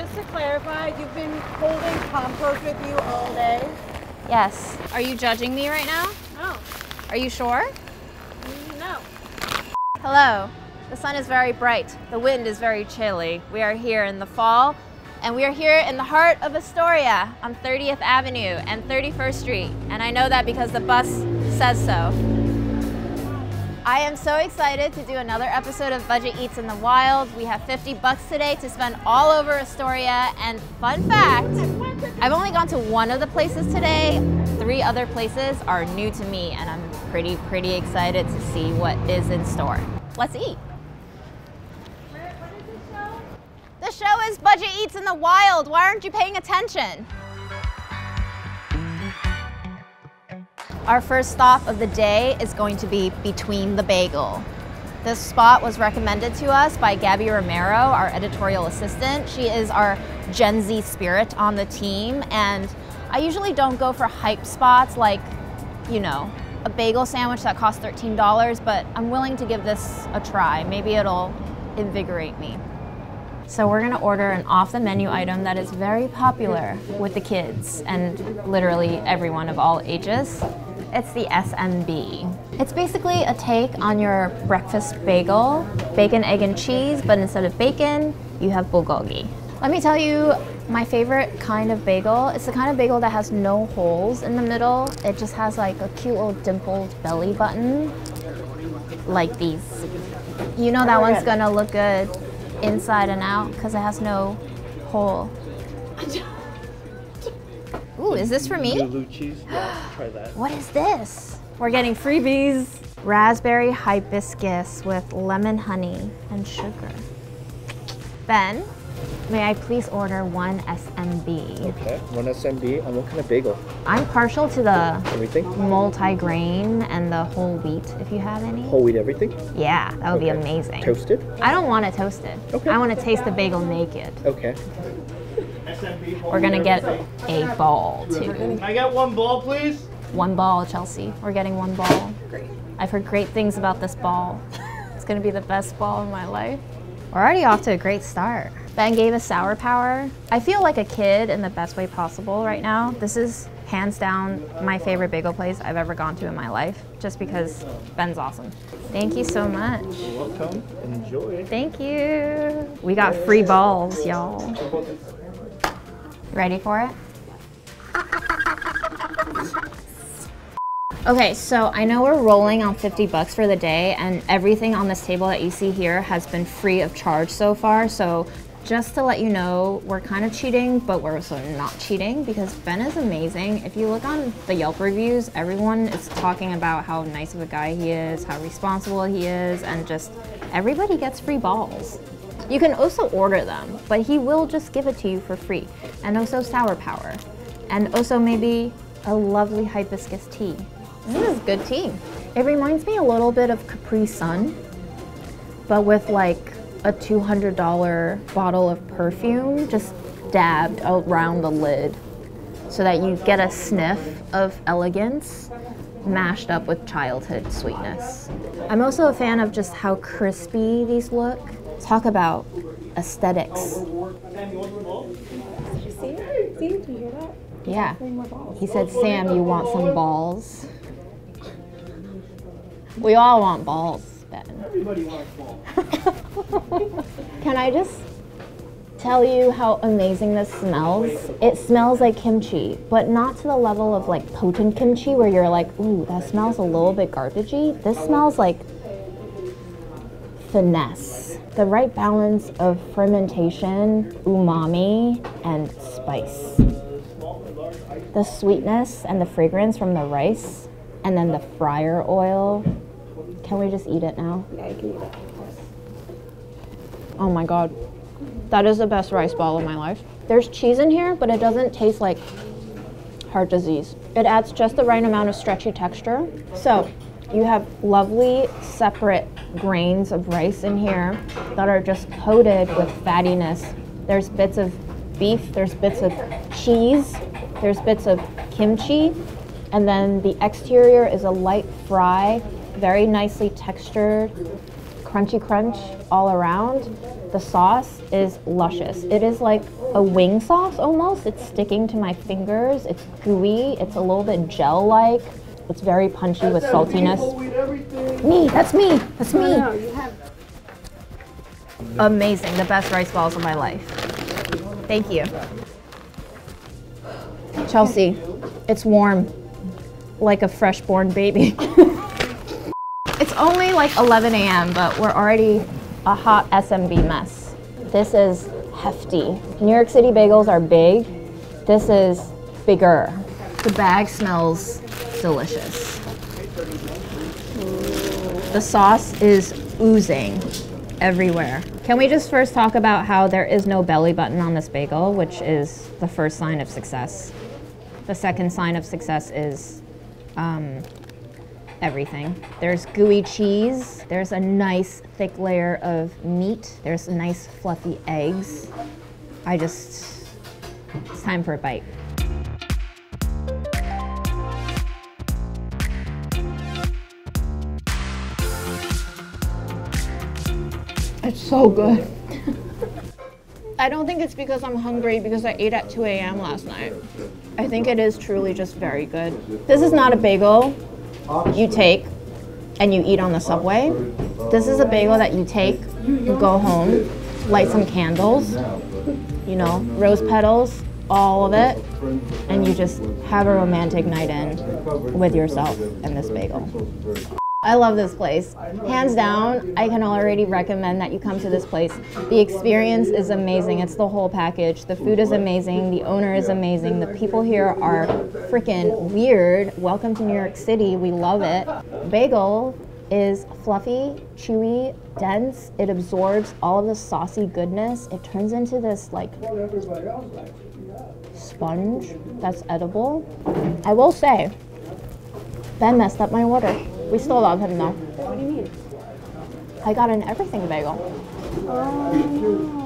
just to clarify, you've been holding compost with you all day? Yes. Are you judging me right now? No. Are you sure? No. Hello. The sun is very bright. The wind is very chilly. We are here in the fall, and we are here in the heart of Astoria on 30th Avenue and 31st Street. And I know that because the bus says so. I am so excited to do another episode of Budget Eats in the Wild. We have $50 today to spend all over Astoria. And fun fact, I've only gone to one of the places today. 3 other places are new to me, and I'm pretty excited to see what is in store. Let's eat. What is this show? The show is Budget Eats in the Wild. Why aren't you paying attention? Our first stop of the day is going to be Between the Bagel. This spot was recommended to us by Gabby Romero, our editorial assistant. She is our Gen Z spirit on the team, and I usually don't go for hype spots like, you know, a bagel sandwich that costs $13, but I'm willing to give this a try. Maybe it'll invigorate me. So we're gonna order an off-the-menu item that is very popular with the kids and literally everyone of all ages. It's the SMB. It's basically a take on your breakfast bagel, bacon, egg, and cheese, but instead of bacon, you have bulgogi. Let me tell you my favorite kind of bagel. It's the kind of bagel that has no holes in the middle. It just has like a cute little dimpled belly button, like these. You know that one's gonna look good inside and out because it has no hole. Ooh, is this for me? Blue cheese, yeah, try that. What is this? We're getting freebies. Raspberry hibiscus with lemon honey and sugar. Ben, may I please order one SMB? Okay, one SMB. And what kind of bagel? I'm partial to the Everything? multi-grain and the whole wheat, if you have any. Whole wheat everything? Yeah, that would be Okay. amazing. Toasted? I don't want it toasted. Okay. I want to taste the bagel naked. Okay. We're gonna get a ball too. Can I get one ball, please? One ball, Chelsea. We're getting one ball. Great. I've heard great things about this ball. It's gonna be the best ball of my life. We're already off to a great start. Ben gave us Sour Power. I feel like a kid in the best way possible right now. This is hands down my favorite bagel place I've ever gone to in my life, just because Ben's awesome. Thank you so much. You're welcome. Enjoy. Thank you. We got free balls, y'all. Ready for it? Okay, so I know we're rolling on $50 for the day, and everything on this table that you see here has been free of charge so far. So just to let you know, we're kind of cheating, but we're also not cheating because Ben is amazing. If you look on the Yelp reviews, everyone is talking about how nice of a guy he is, how responsible he is, and just everybody gets free balls. You can also order them, but he will just give it to you for free. And also Sour Power. And also maybe a lovely hibiscus tea. This is good tea. It reminds me a little bit of Capri Sun, but with like a $200 bottle of perfume just dabbed around the lid so that you get a sniff of elegance mashed up with childhood sweetness. I'm also a fan of just how crispy these look. Talk about aesthetics. See? Do you hear that? Yeah. 3 more balls. He said, Sam, you want some balls? We all want balls, Ben. Everybody wants ball. Can I just tell you how amazing this smells? It smells like kimchi, but not to the level of like potent kimchi where you're like, ooh, that smells a little bit garbagey. This smells like finesse. The right balance of fermentation, umami, and spice. The sweetness and the fragrance from the rice, and then the fryer oil. Can we just eat it now? Yeah, you can eat it. Oh my God. That is the best rice ball of my life. There's cheese in here, but it doesn't taste like heart disease. It adds just the right amount of stretchy texture. So you have lovely separate grains of rice in here that are just coated with fattiness. There's bits of beef, there's bits of cheese, there's bits of kimchi, and then the exterior is a light fry, very nicely textured, crunchy crunch all around. The sauce is luscious. It is like a wing sauce almost. It's sticking to my fingers. It's gooey. It's a little bit gel-like. It's very punchy with saltiness. Me, that's me. That's me. No, you have. Amazing. The best rice balls of my life. Thank you. Chelsea, it's warm. Like a fresh-born baby. It's only like 11 a.m., but we're already a hot SMB mess. This is hefty. New York City bagels are big. This is bigger. The bag smells delicious. The sauce is oozing everywhere. Can we just first talk about how there is no belly button on this bagel, which is the first sign of success. The second sign of success is everything. There's gooey cheese. There's a nice thick layer of meat. There's nice fluffy eggs. It's time for a bite. It's so good. I don't think it's because I'm hungry because I ate at 2 a.m. last night. I think it is truly just very good. This is not a bagel you take and you eat on the subway. This is a bagel that you take, you go home, light some candles, you know, rose petals, all of it, and you just have a romantic night in with yourself and this bagel. I love this place. Hands down, I can already recommend that you come to this place. The experience is amazing. It's the whole package. The food is amazing. The owner is amazing. The people here are freaking weird. Welcome to New York City. We love it. Bagel is fluffy, chewy, dense. It absorbs all of the saucy goodness. It turns into this like sponge that's edible. I will say, Ben messed up my order. We still love him though. What do you mean? I got an everything bagel. Oh.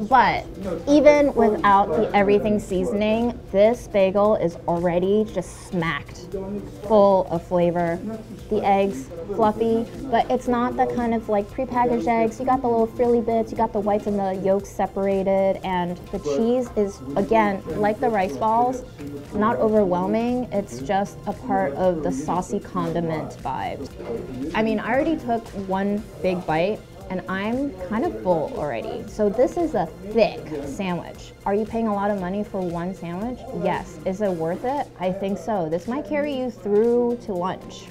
But even without the everything seasoning, this bagel is already just smacked, full of flavor. The eggs, fluffy, but it's not the kind of like prepackaged eggs. You got the little frilly bits, you got the whites and the yolks separated, and the cheese is, again, like the rice balls, not overwhelming. It's just a part of the saucy condiment vibe. I mean, I already took one big bite, and I'm kind of full already. So this is a thick sandwich. Are you paying a lot of money for one sandwich? Yes. Is it worth it? I think so. This might carry you through to lunch.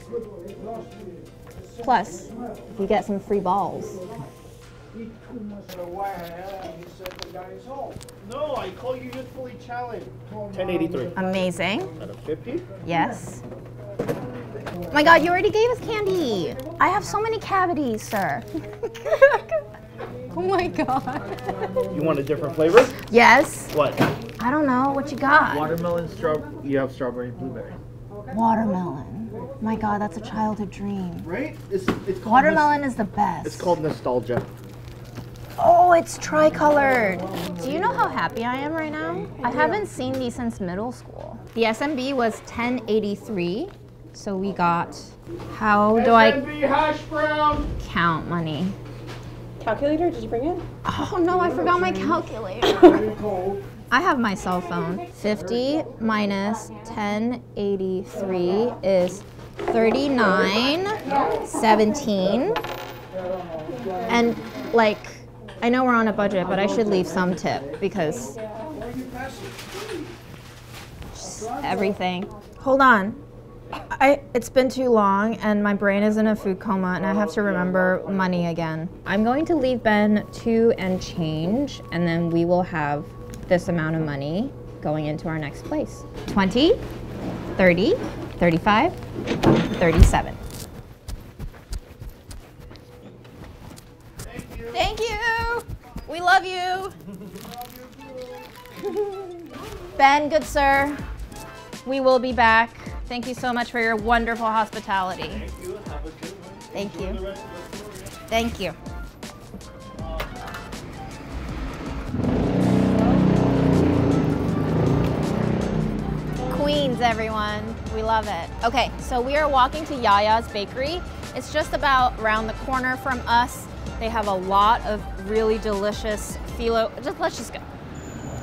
Plus, you get some free balls. No, I call you just fully challenged. 1083. Amazing. Out of 50? Yes. Oh my God, you already gave us candy. I have so many cavities, sir. Oh my God. You want a different flavor? Yes. What? I don't know, what you got? Watermelon, you have strawberry, blueberry. Watermelon. My God, that's a childhood dream. Right? It's called Watermelon is the best. It's called nostalgia. Oh, it's tricolored. Do you know how happy I am right now? I haven't seen these since middle school. The SMB was 1083. So we got, how do SMB hash brown. count money? Calculator, did you bring it? Oh no, I forgot my calculator. I have my cell phone. 50 minus 1083 is 39.17. And like, I know we're on a budget, but I should leave some tip because just everything. Hold on. It's been too long and my brain is in a food coma and I have to remember money again. I'm going to leave Ben 2 and change, and then we will have this amount of money going into our next place. 20, 30, 35, 37. Thank you. Thank you. We love you. Ben, good sir. We will be back. Thank you so much for your wonderful hospitality. Thank you. Have a good one. Thank you. Enjoy the rest of the tour. Thank you. Queens, everyone. We love it. Okay, so we are walking to Yaya's Bakery. It's just about around the corner from us. They have a lot of really delicious phyllo. Let's just go.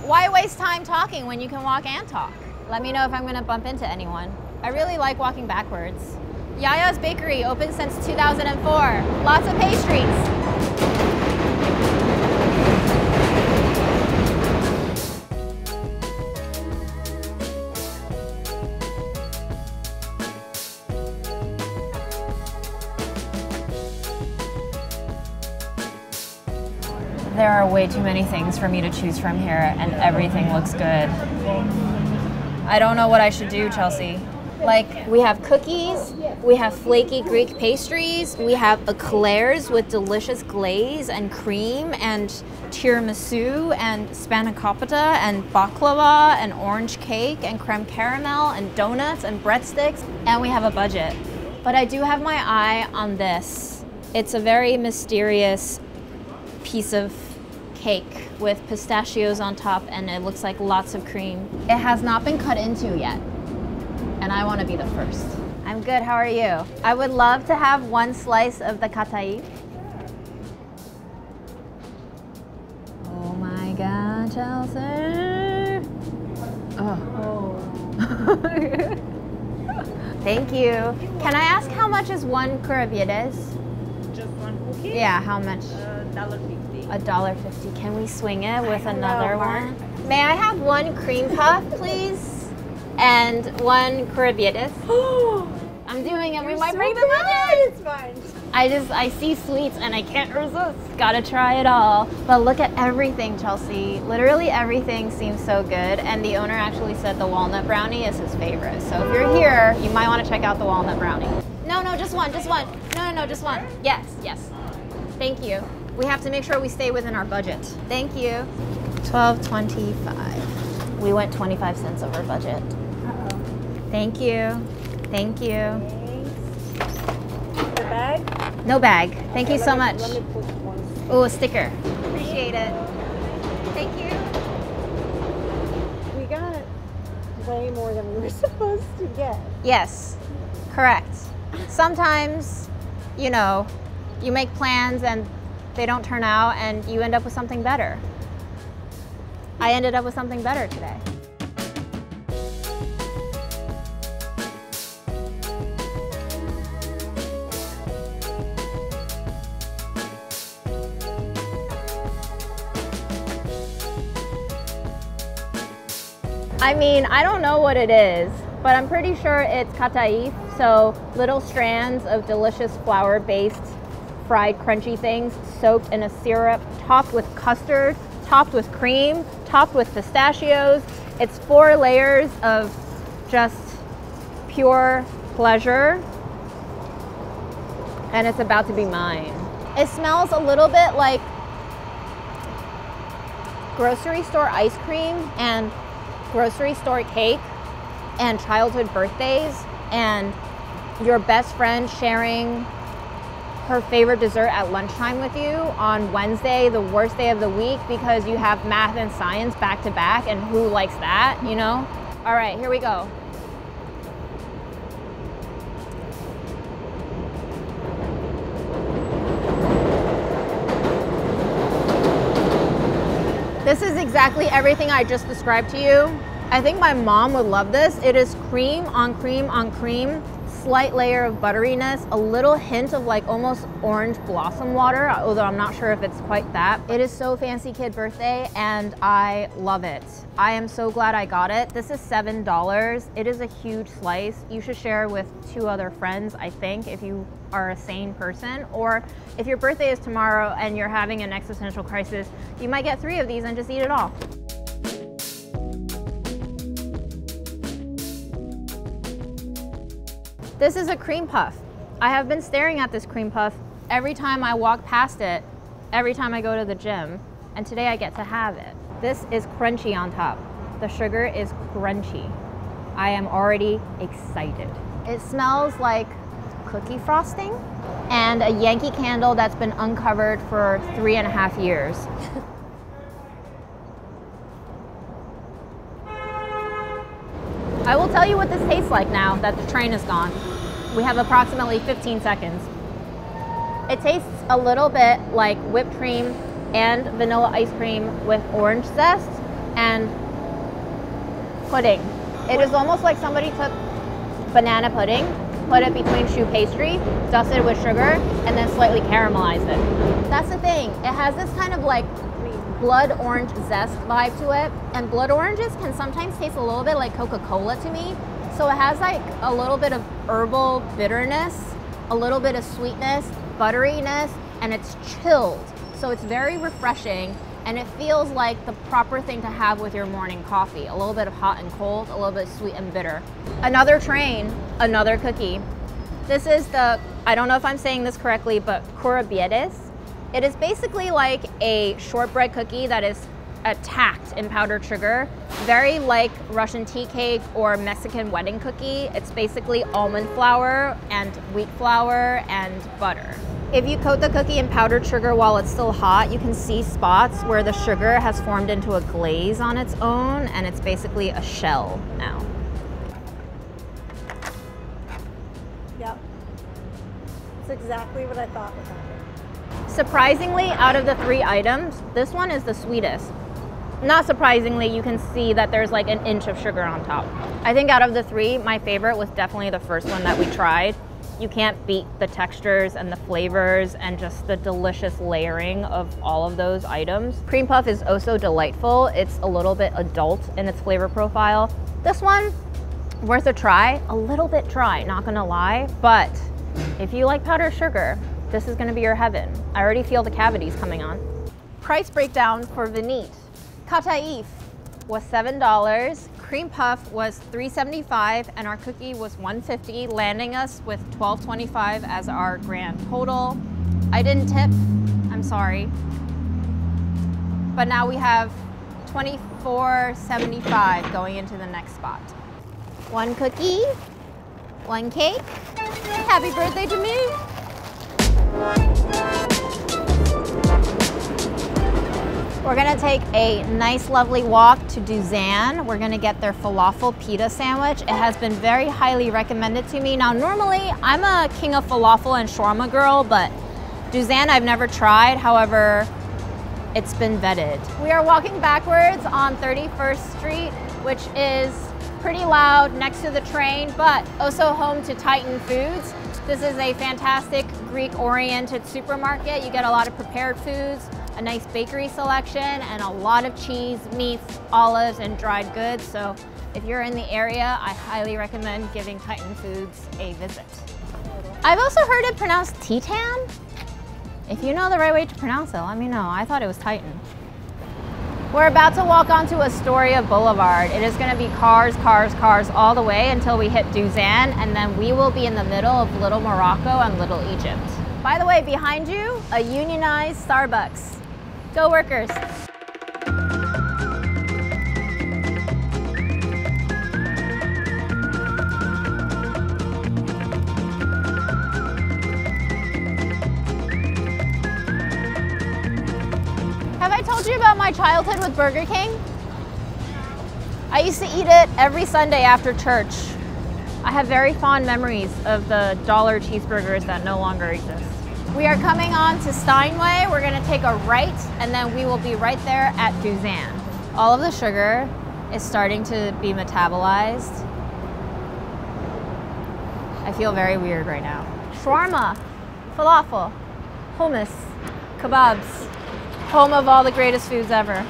Why waste time talking when you can walk and talk? Let me know if I'm gonna bump into anyone. I really like walking backwards. Yaya's Bakery, open since 2004. Lots of pastries. There are way too many things for me to choose from here, and everything looks good. I don't know what I should do, Chelsea. Like, we have cookies, we have flaky Greek pastries, we have eclairs with delicious glaze and cream, and tiramisu, and spanakopita, and baklava, and orange cake, and creme caramel, and donuts, and breadsticks, and we have a budget. But I do have my eye on this. It's a very mysterious piece of cake with pistachios on top, and it looks like lots of cream. It has not been cut into yet, and I want to be the first. I'm good, how are you? I would love to have one slice of the kataif. Oh my God, Chelsea. Oh. Thank you. Can I ask how much is one curabieres? Just one cookie? Yeah, how much? $1.50. $1.50. Can we swing it with another one? May I have one cream puff, please? And one curabieres. I'm doing it. We might break the budget. It's fine. I see sweets and I can't resist. Gotta try it all. But look at everything, Chelsea. Literally everything seems so good. And the owner actually said the walnut brownie is his favorite. So if you're here, you might want to check out the walnut brownie. No, just one. No, just one. Yes. Thank you. We have to make sure we stay within our budget. Thank you. $12.25. We went 25 cents over budget. Uh-oh. Thank you. Thanks. The bag? No bag. Thank you so much. Let me put one. Oh, a sticker. Appreciate it. Thank you. We got way more than we were supposed to get. Yes, correct. Sometimes, you know, you make plans and they don't turn out and you end up with something better. I ended up with something better today. I mean, I don't know what it is, but I'm pretty sure it's kataif, so little strands of delicious flour-based fried crunchy things soaked in a syrup, topped with custard, topped with cream, topped with pistachios. It's 4 layers of just pure pleasure, and it's about to be mine. It smells a little bit like grocery store ice cream and grocery store cake and childhood birthdays and your best friend sharing her favorite dessert at lunchtime with you on Wednesday, the worst day of the week, because you have math and science back to back, and who likes that, you know? All right, here we go. This is exactly everything I just described to you. I think my mom would love this. It is cream on cream on cream, slight layer of butteriness, a little hint of like almost orange blossom water, although I'm not sure if it's quite that. It is so fancy kid birthday and I love it. I am so glad I got it. This is $7. It is a huge slice. You should share with 2 other friends, I think, if you are a sane person, or if your birthday is tomorrow and you're having an existential crisis, you might get 3 of these and just eat it all. This is a cream puff. I have been staring at this cream puff every time I walk past it, every time I go to the gym, and today I get to have it. This is crunchy on top. The sugar is crunchy. I am already excited. It smells like cookie frosting and a Yankee Candle that's been uncovered for 3.5 years. I will tell you what this tastes like now that the train is gone. We have approximately 15 seconds. It tastes a little bit like whipped cream and vanilla ice cream with orange zest and pudding. It is almost like somebody took banana pudding, put it between choux pastry, dusted it with sugar, and then slightly caramelized it. That's the thing. It has this kind of like blood orange zest vibe to it. And blood oranges can sometimes taste a little bit like Coca-Cola to me. So it has like a little bit of herbal bitterness, a little bit of sweetness, butteriness, and it's chilled. So it's very refreshing, and it feels like the proper thing to have with your morning coffee. A little bit of hot and cold, a little bit of sweet and bitter. Another train, another cookie. This is the, I don't know if I'm saying this correctly, but curabieres. It is basically like a shortbread cookie that is attacked in powdered sugar, very like Russian tea cake or Mexican wedding cookie. It's basically almond flour and wheat flour and butter. If you coat the cookie in powdered sugar while it's still hot, you can see spots where the sugar has formed into a glaze on its own, and it's basically a shell now. Yep. It's exactly what I thought would happen. Surprisingly, out of the 3 items, this one is the sweetest. Not surprisingly, you can see that there's like an inch of sugar on top. I think out of the 3, my favorite was definitely the first one that we tried. You can't beat the textures and the flavors and just the delicious layering of all of those items. Cream puff is oh so delightful. It's a little bit adult in its flavor profile. This one, worth a try. A little bit dry, not gonna lie, but if you like powdered sugar, this is gonna be your heaven. I already feel the cavities coming on. Price breakdown for Vinit. Kataif was $7, cream puff was $3.75, and our cookie was $1.50, landing us with $12.25 as our grand total. I didn't tip, I'm sorry. But now we have $24.75 going into the next spot. 1 cookie, 1 cake. Happy birthday to me. We're gonna take a nice, lovely walk to Duzan. We're gonna get their falafel pita sandwich. It has been very highly recommended to me. Now, normally, I'm a king of falafel and shawarma girl, but Duzan I've never tried. However, it's been vetted. We are walking backwards on 31st Street, which is pretty loud next to the train, but also home to Titan Foods. This is a fantastic Greek-oriented supermarket. You get a lot of prepared foods, a nice bakery selection, and a lot of cheese, meats, olives, and dried goods. So if you're in the area, I highly recommend giving Titan Foods a visit. I've also heard it pronounced Titan. If you know the right way to pronounce it, let me know. I thought it was Titan. We're about to walk onto Astoria Boulevard. It is gonna be cars, cars, cars all the way until we hit Duzan, and then we will be in the middle of Little Morocco and Little Egypt. By the way, behind you, a unionized Starbucks. Go workers. Have I told you about my childhood with Burger King? I used to eat it every Sunday after church. I have very fond memories of the dollar cheeseburgers that no longer exist. We are coming on to Steinway. We're gonna take a right, and then we will be right there at Duzan. All of the sugar is starting to be metabolized. I feel very weird right now. Shawarma, falafel, hummus, kebabs, home of all the greatest foods ever.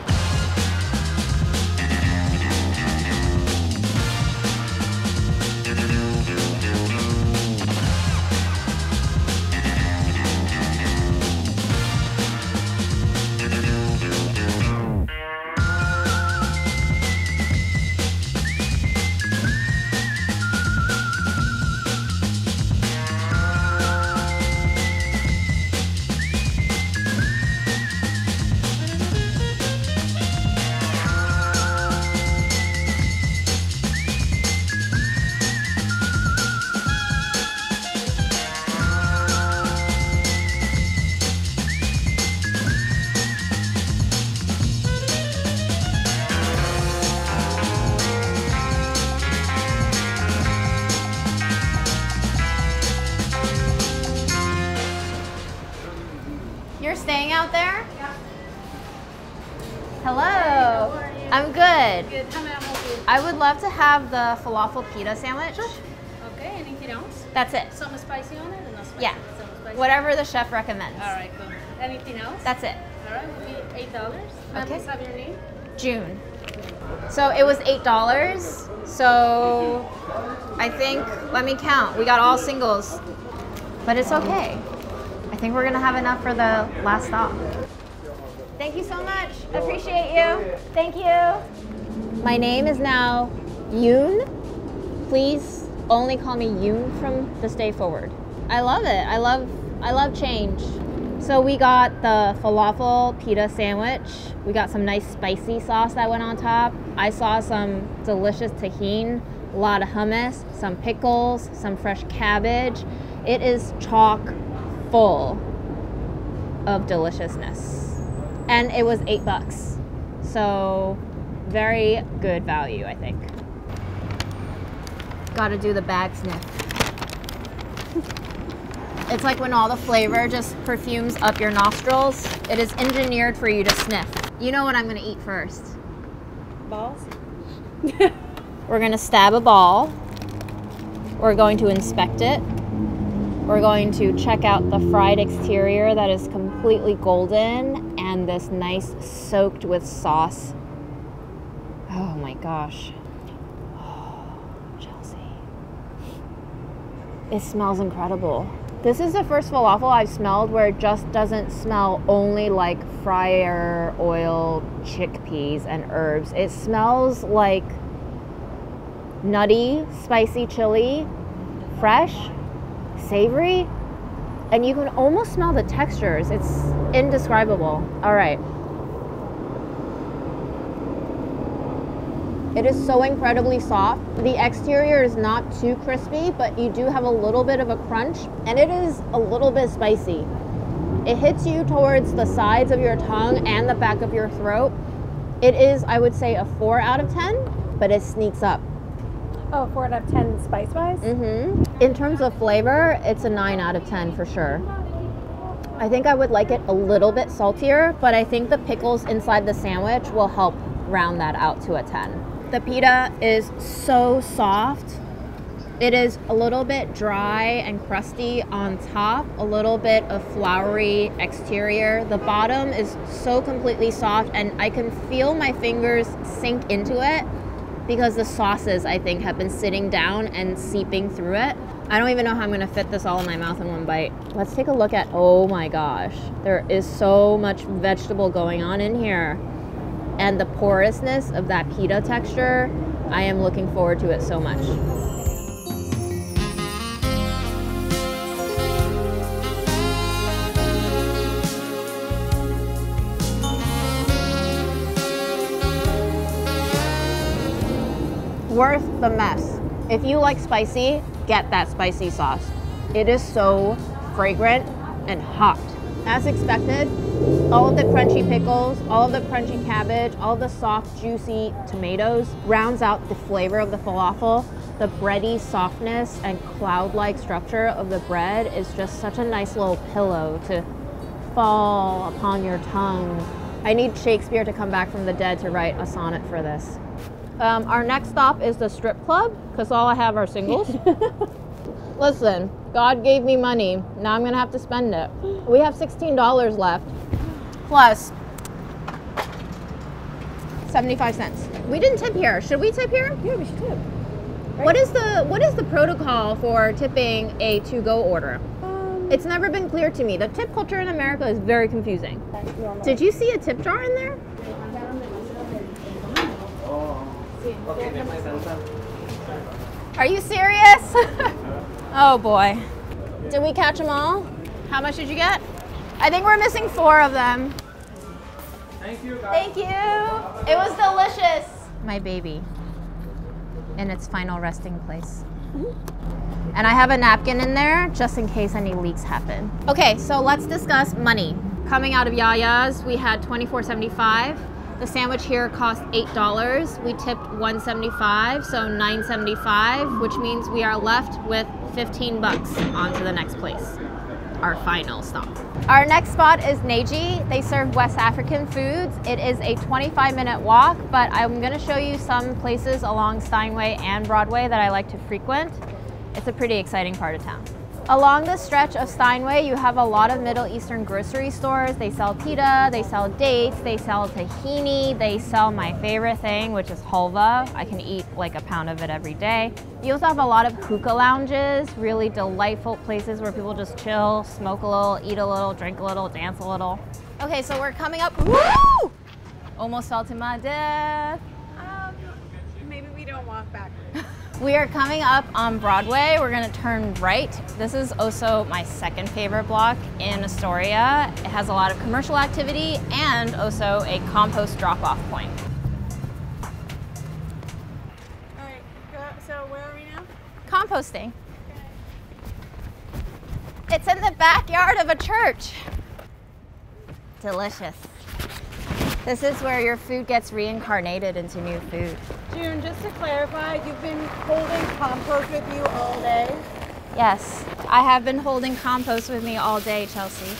good. Good. How may I help you? I would love to have the falafel pita sandwich. Okay, anything else? That's it. Some spicy on it or not spicy? Yeah. Some spicy? Whatever the chef recommends. All right, cool. Anything else? That's it. All right, will be $8. Let Okay. me have your name. June. So it was $8. So I think, let me count. We got all singles, but it's okay. I think we're gonna have enough for the last stop. Thank you so much. Appreciate you. Thank you. My name is now Yoon. Please only call me Yoon from this day forward. I love it. I love change. So we got the falafel pita sandwich. We got some nice spicy sauce that went on top. I saw some delicious tahini, a lot of hummus, some pickles, some fresh cabbage. It is chock full of deliciousness. And it was $8. So very good value, I think. Gotta do the bag sniff. It's like when all the flavor just perfumes up your nostrils. It is engineered for you to sniff. You know what I'm gonna eat first? Balls? We're gonna stab a ball. We're going to inspect it. We're going to check out the fried exterior that is completely golden and this nice soaked with sauce. Oh my gosh. Oh, Chelsea. It smells incredible. This is the first falafel I've smelled where it just doesn't smell only like fryer oil, chickpeas, and herbs. It smells like nutty, spicy chili, fresh, savory, and you can almost smell the textures. It's indescribable. All right. It is so incredibly soft. The exterior is not too crispy, but you do have a little bit of a crunch, and it is a little bit spicy. It hits you towards the sides of your tongue and the back of your throat. It is, I would say, a 4 out of 10, but it sneaks up. Oh, 4 out of 10 spice-wise? In terms of flavor, it's a 9 out of 10 for sure. I think I would like it a little bit saltier, but I think the pickles inside the sandwich will help round that out to a 10. The pita is so soft. It is a little bit dry and crusty on top, a little bit of floury exterior. The bottom is so completely soft, and I can feel my fingers sink into it because the sauces, I think, have been sitting down and seeping through it. I don't even know how I'm gonna fit this all in my mouth in one bite. Let's take a look at, oh my gosh, there is so much vegetable going on in here. And the porousness of that pita texture, I am looking forward to it so much. Worth the mess. If you like spicy, get that spicy sauce. It is so fragrant and hot. As expected, all of the crunchy pickles, all of the crunchy cabbage, all of the soft, juicy tomatoes rounds out the flavor of the falafel. The bready softness and cloud-like structure of the bread is just such a nice little pillow to fall upon your tongue. I need Shakespeare to come back from the dead to write a sonnet for this. Our next stop is the strip club, because all I have are singles. Listen, God gave me money. Now I'm gonna have to spend it. We have $16 left, plus 75 cents. We didn't tip here. Should we tip here? Yeah, we should tip. Right. What is the protocol for tipping a to-go order? It's never been clear to me. The tip culture in America is very confusing. Did you see a tip jar in there? Are you serious? Oh boy. Did we catch them all? How much did you get? I think we're missing 4 of them. Thank you, guys. Thank you. It was delicious. My baby in its final resting place. And I have a napkin in there just in case any leaks happen. Okay, so let's discuss money. Coming out of Yaya's, we had $24.75. The sandwich here cost $8. We tipped $1.75, so $9.75, which means we are left with 15 bucks on to the next place. our final stop. Our next spot is Neji. They serve West African foods. It is a 25-minute walk, but I'm gonna show you some places along Steinway and Broadway that I like to frequent. It's a pretty exciting part of town. Along the stretch of Steinway, you have a lot of Middle Eastern grocery stores. They sell pita, they sell dates, they sell tahini, they sell my favorite thing, which is halva. I can eat like a pound of it every day. You also have a lot of hookah lounges, really delightful places where people just chill, smoke a little, eat a little, drink a little, dance a little. Okay, so we're coming up. Woo! Almost fell to my death. Maybe we don't walk backwards. We are coming up on Broadway. We're gonna turn right. This is also my second favorite block in Astoria. It has a lot of commercial activity and also a compost drop-off point. All right, so where are we now? Composting. It's in the backyard of a church. Delicious. This is where your food gets reincarnated into new food. June, just to clarify, you've been holding compost with you all day? Yes, I have been holding compost with me all day, Chelsea.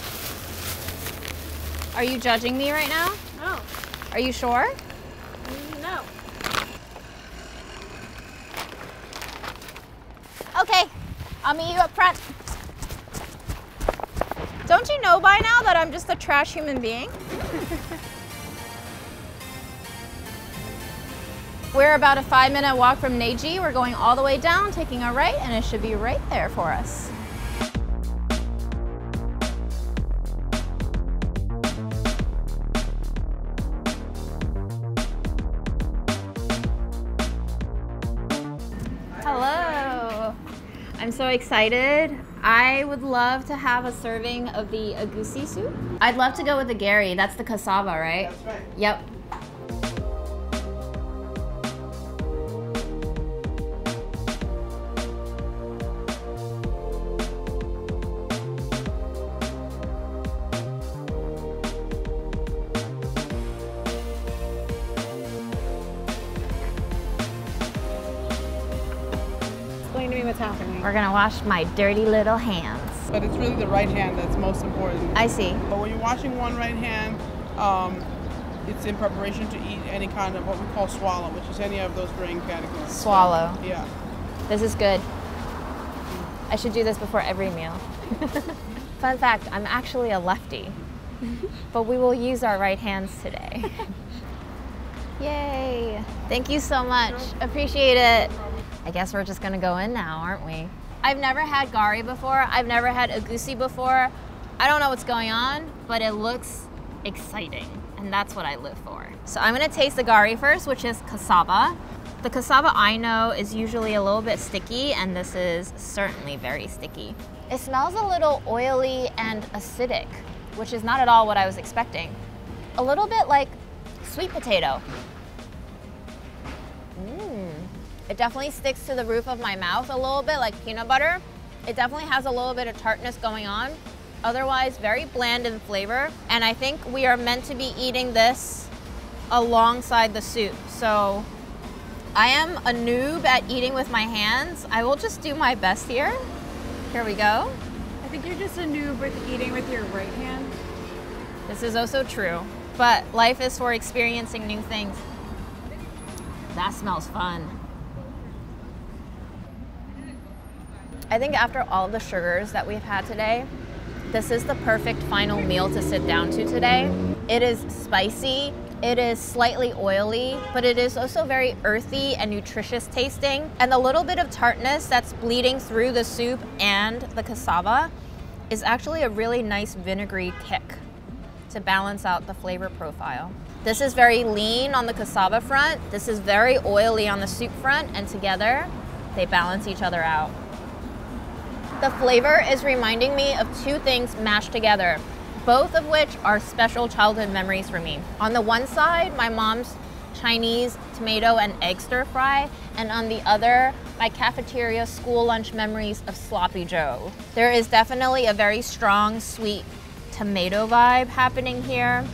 Are you judging me right now? No. Are you sure? No. Okay, I'll meet you up front. Don't you know by now that I'm just a trash human being? We're about a 5-minute walk from Neji. We're going all the way down, taking a right, and it should be right there for us. Hello. I'm so excited. I would love to have a serving of the egusi soup. I'd love to go with the gari. That's the cassava, right? That's right. Yep. Explain to me what's happening. We're gonna wash my dirty little hands. But it's really the right hand that's most important. I see. But when you're washing one right hand, it's in preparation to eat any kind of what we call swallow, which is any of those grain categories. Swallow. Yeah. This is good. I should do this before every meal. Fun fact, I'm actually a lefty, but we will use our right hands today. Yay. Thank you so much. Appreciate it. I guess we're just gonna go in now, aren't we? I've never had gari before. I've never had egusi before. I don't know what's going on, but it looks exciting, and that's what I live for. So I'm gonna taste the gari first, which is cassava. The cassava I know is usually a little bit sticky, and this is certainly very sticky. It smells a little oily and acidic, which is not at all what I was expecting. A little bit like sweet potato. It definitely sticks to the roof of my mouth a little bit like peanut butter. It definitely has a little bit of tartness going on. Otherwise, very bland in flavor. And I think we are meant to be eating this alongside the soup. So I am a noob at eating with my hands. I will just do my best here. Here we go. I think you're just a noob with eating with your right hand. This is also true, but life is for experiencing new things. That smells fun. I think after all the sugars that we've had today, this is the perfect final meal to sit down to today. It is spicy, it is slightly oily, but it is also very earthy and nutritious tasting. And the little bit of tartness that's bleeding through the soup and the cassava is actually a really nice vinegary kick to balance out the flavor profile. This is very lean on the cassava front, this is very oily on the soup front, and together they balance each other out. The flavor is reminding me of two things mashed together, both of which are special childhood memories for me. On the one side, my mom's Chinese tomato and egg stir fry, and on the other, my cafeteria school lunch memories of Sloppy Joe. There is definitely a very strong sweet tomato vibe happening here.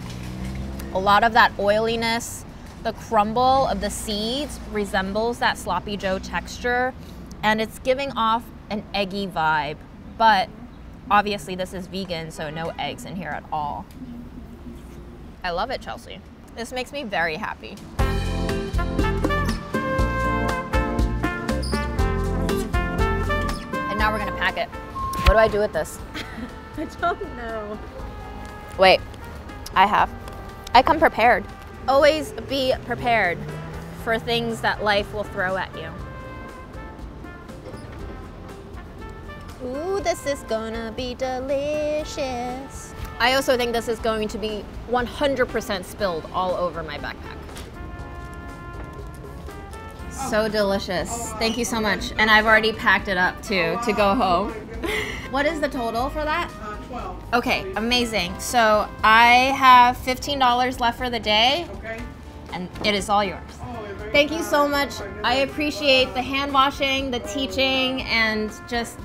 A lot of that oiliness, the crumble of the seeds resembles that Sloppy Joe texture, and it's giving off an eggy vibe, but Obviously this is vegan, so no eggs in here at all. I love it, Chelsea. This makes me very happy. And now we're gonna pack it. What do I do with this? I don't know. Wait, I come prepared. Always be prepared for things that life will throw at you. Ooh, this is gonna be delicious. I also think this is going to be 100% spilled all over my backpack. So delicious. Thank you so much. And I've already packed it up too to go home. What is the total for that? 12. Okay, amazing. So I have $15 left for the day, Okay. and it is all yours. Oh, you're very Thank you kind. so much. I appreciate the hand washing, the teaching, and just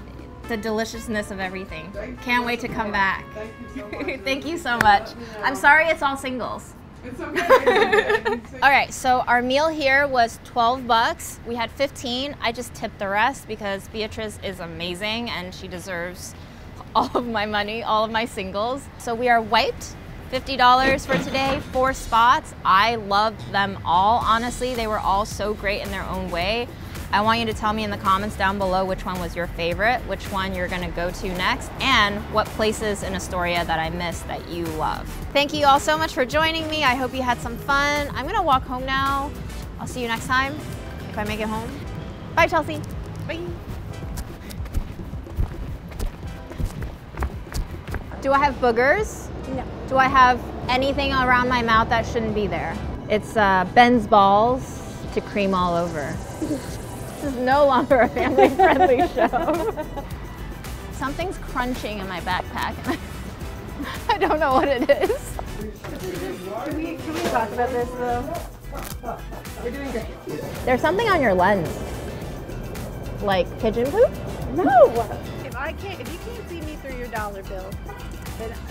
the deliciousness of everything. Can't wait to come back. Thank you so much. Thank you so much. I'm sorry it's all singles. It's okay. All right, so our meal here was 12 bucks. We had 15. I just tipped the rest because Beatrice is amazing and she deserves all of my money, all of my singles. So we are wiped. $50 for today, 4 spots. I loved them all, honestly. They were all so great in their own way. I want you to tell me in the comments down below which one was your favorite, which one you're gonna go to next, and what places in Astoria that I missed that you love. Thank you all so much for joining me. I hope you had some fun. I'm gonna walk home now. I'll see you next time, if I make it home. Bye, Chelsea. Bye. Do I have boogers? No. Do I have anything around my mouth that shouldn't be there? It's Ben's balls to cream all over. This is no longer a family-friendly show. Something's crunching in my backpack, and I don't know what it is. Can we talk about this though? We're doing great. There's something on your lens. Like pigeon poop? No! If you can't see me through your dollar bill,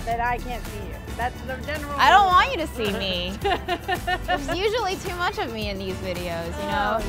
then I can't see you. That's the general I don't rule. want you to see me. There's usually too much of me in these videos, you know?